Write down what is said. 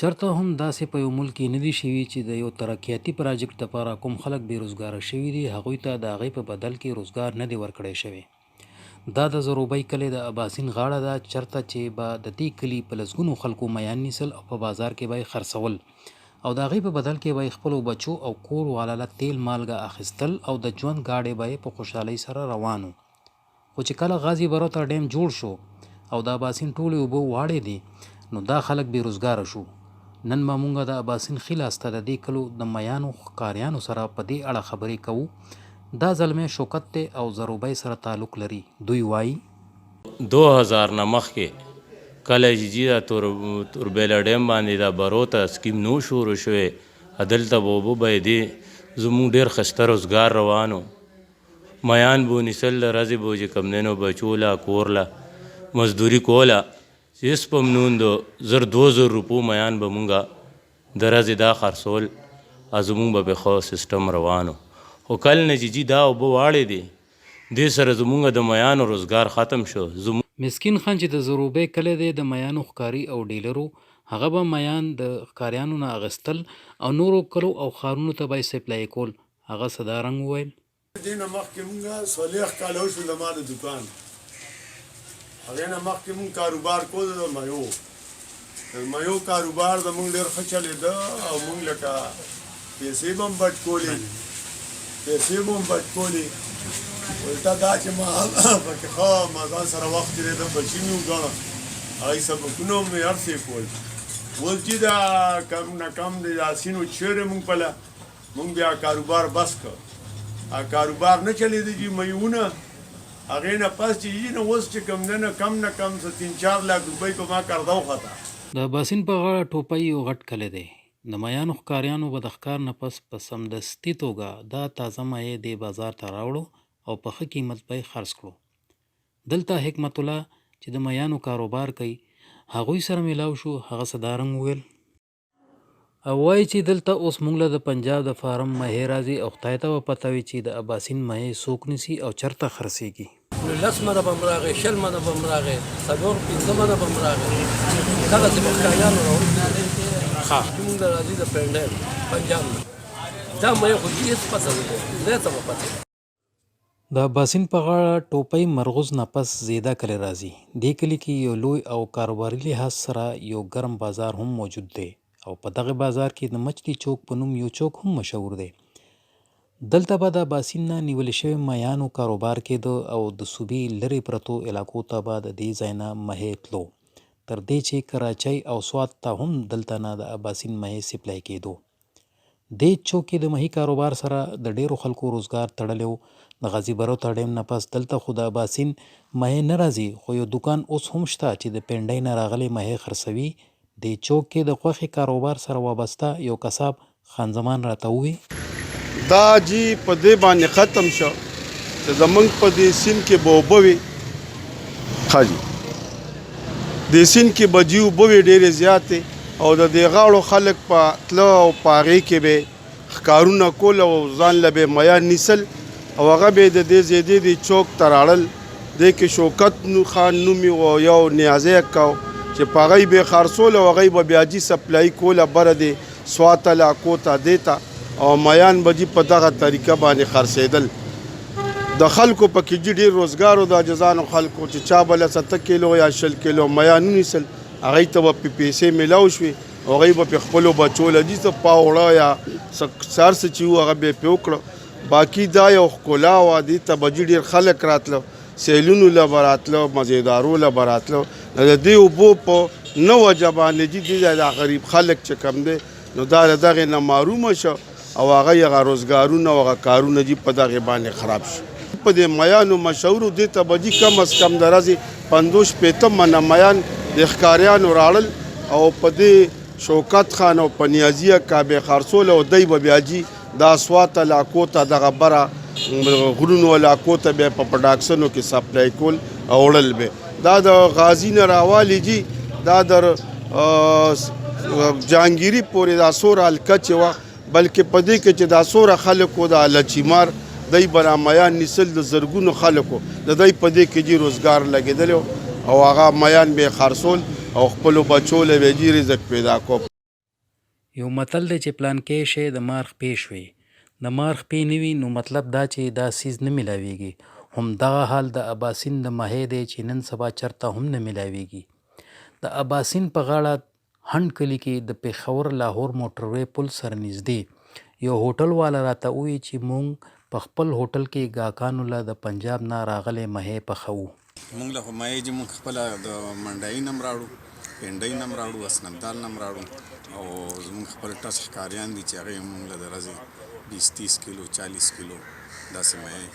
چرته هم داسې په یو ملک کې نه دي شوي چې د یو ترقیاتي پراجکټ دپاره کوم خلک بېروزګاره شوي دي هغوی ته د هغې په بدل کې روزګار نه دی ورکړی شوی. دا د زروبی کلی د اباسین غاړه ده چرته چې به د دې کلي په لسګونو خلکو میان نیسل او په بازار کې به یې خرڅول او د هغې په بدل کې به یې خپلو بچو او کور والا له تیل مالګه اخیستل او د ژوند ګاډی به یې په خوشحالۍ سره روان و. خو چې کله غازي بروته ډیم جوړ شو او د اباسین ټولې اوبه واړې دي نو دا خلک بېروزګاره شو. نن به مونږ د اباسین ښي لاسته د دې کلو د میانو ښکاریانو سره په دې اړه خبرې کوو. دا زلمی شوکت دی او زروبی سره تعلق لري. دوی وایي 2000 نه مخکې کله چې دا توربیله ډیم باندې دا بروته سکیم نو شروع شوی دلته به اوبه به یې دی زموږ ډېر ښایسته روزګار روان و. میان به ونیسل د ورځې به چې کوم دی نو بچو له کور له مزدوري کوله چې هېڅ په نون د 1000 روپو میان به مونږ د ورځې دا خرڅول او زمونږ به ښه سیسټم روان و. خو کله نه چې دا اوبه واړې دي دې سره زمونږ د میانو روزګار ختم شو. مسکین خان چې د زروبی کلی دی د میانو ښکاري او ډیلرو هغه به میان د ښکاریانو نه اخیستل او نورو کلو او ښارونو ته به یې سپلای کول. هغه صدارنګ وویل دې نه مخکې مونږ 40 کاله وشو زما د دوکان هغې نه مخکې مونږ کاروبار کول د میو کاروبار زمونږ ډېر ښه چلېده او مونږ لکه پیسې به هم بټ کولې الټا دا چې ما پکې ښه ما ځان سره وخت تېرېده بچي مې وګڼه هغوی سبقونه مې هر څه یې کول. اوس چې دا کم نه کم د یاسینو چیرې مونږ پله مونږ بیا کاروبار بس کړ کاروبار نه چلېده چې میونه هغې نه پس چې نه اوس چې کم دی نه کم 3-4 لاک روپۍ په ما قرضه وخته. د اباسین په غاړه ټوپۍ یو غټ کلی دی. د میانو ښکاریانو به د ښکار نه پس په سمدستي توګه دا تازه مایع دې بازار ته راوړو او په ښه قیمت به یې خرڅ کړو. دلته حکمت الله چې د میانو کاروبار کوي هغوی سره میلاو شو. هغه صدارنګ وویل او وایي چې دلته اوس موږ له د پنجاب د فارم مهې راځي او خدای ته به پته وي چې د اباسین مهې څوک نیسي او چرته خرڅېږي. 10 منه به هم راغی 20 منه به هم راغی 4-5 منه به هم راغی دغسې به ښکاریانو راوړي چې مونږ له راځي د پنډیل پنجاب نه دا مهې خو دې هېڅ پته نه دی خدای ته به پته. د اباسین په غاړه ټوپۍ مرغوز نه پس زیده کلی راځي. دې کلي کې یو لوی او کاروباري لحاظ سره یو ګرم بازار هم موجود دی او په دغه بازار کې د مچلي چوک په نوم یو چوک هم مشهور دی. دلته به د اباسین نه نیول شوی میانو کاروبار کېده او د صوبې لرې پرتو علاقو ته به د دې ځای نه مهې تلو تر دې چې کراچۍ او سوات ته هم دلته نه د اباسین مهې سپلای کېدو. دې چوک کې د مهي کاروبار سره د ډیرو خلکو روزګار تړلی و. د غازي بروته ډیم نه پس دلته خو د اباسین مهې نه راځي خو یو دوکان اوس هم شته چې د پنډۍ نه راغلي مهې خرڅوي. دې چوک کې د غوښې کاروبار سره وابسته یو قصاب خان زمان راته ووی دا جی په دې باندې ختم شو چې زمونږ په دې سیند کې به اوبه وي ښه جي دې سیند کې به جي اوبه وي ډېرې زیاتې او د دې غاړو خلک په تله او په هغې کې به ښکارونه کول او ځان له به میان نیسل او هغه به د دې زیدې د چوک ته راړل. دې کې شوکت خان نوم او یو نیازی کو چې په هغې به یې خرڅول او هغې به بیا جي سپلای کوله بره د سوات علاقو ته دې ته او میان به جي په دغه طریقه باندې خرڅېدل. د خلکو پکې جي ډېر روزګار و د عاجزانو خلکو چې چا به له 7 کیلو یا 20 کیلو میان ونیسل هغې ته به پیسې میلاو شوې او هغې به پې خپلو بچو له جي څه پاوړه یا هر څه چې وو هغه به یې پې وکړه. باقي دا یو ښکلا وه دې ته به جي ډېر خلک راتله سیلونو له به راتله مزېدارو له به راتله د دې اوبو په نه وجه باندې جي دې دا غریب خلک چې کم دی نو دا له دغې نه محرومه شو او هغه هغه روزګارونه او هغه کارونه جي په دغې باندې خراب شو. په دې میانو مشهورو دې ته به جي کم از کم د ورځې 50-60 منه میان د ښکاریانو راړل او په دې شوکت خان او په نیازي اکا به یې خرڅول او دی به بیا جي دا سوات علاقو ته دغه بره غرونو علاقو ته بیا په پروډکشنو کې سپلای کول او وړل به دا د غازي نه راوالي جي دا در جهانګیري پورې دا سوره حلقه چې وه بلکې په دې کې چې دا سوره خلکو د لچیمار دی به رامیان نیسل د زرګونو خلکو د دی په دې کې جي روزګار لګېدلی او هغه میان به یې خرڅول او خپلو بچو له به یې جي رزق پیدا کو. یو متل دی چې پلانکی شی د مار خپې شوې. د مار خپې نه وي نو مطلب دا چې دا سیز نه میلاویږي. همدغه حال د اباسین د مهی دی چې نن سبا چرته هم نه میلاویږي. د اباسین په غاړه هند کلي کې د پېښور لاهور موټروي پل سره نږدې یو هوټل والا راته وویل چې مونږ په خپل هوټل کې ګاهکانو له د پنجاب نه راغلی مهی پخوو. مونږ له خو مهی چې مونږ خپله د منډایي نه هم راوړو، پنډۍ نه هم راوړو، اسنمدال نه هم راوړو او زمونږ خپل ټس ښکاریان دي چې هغې مونږ له د ورځې 20-30 کیلو 40 کیلو داسې مهی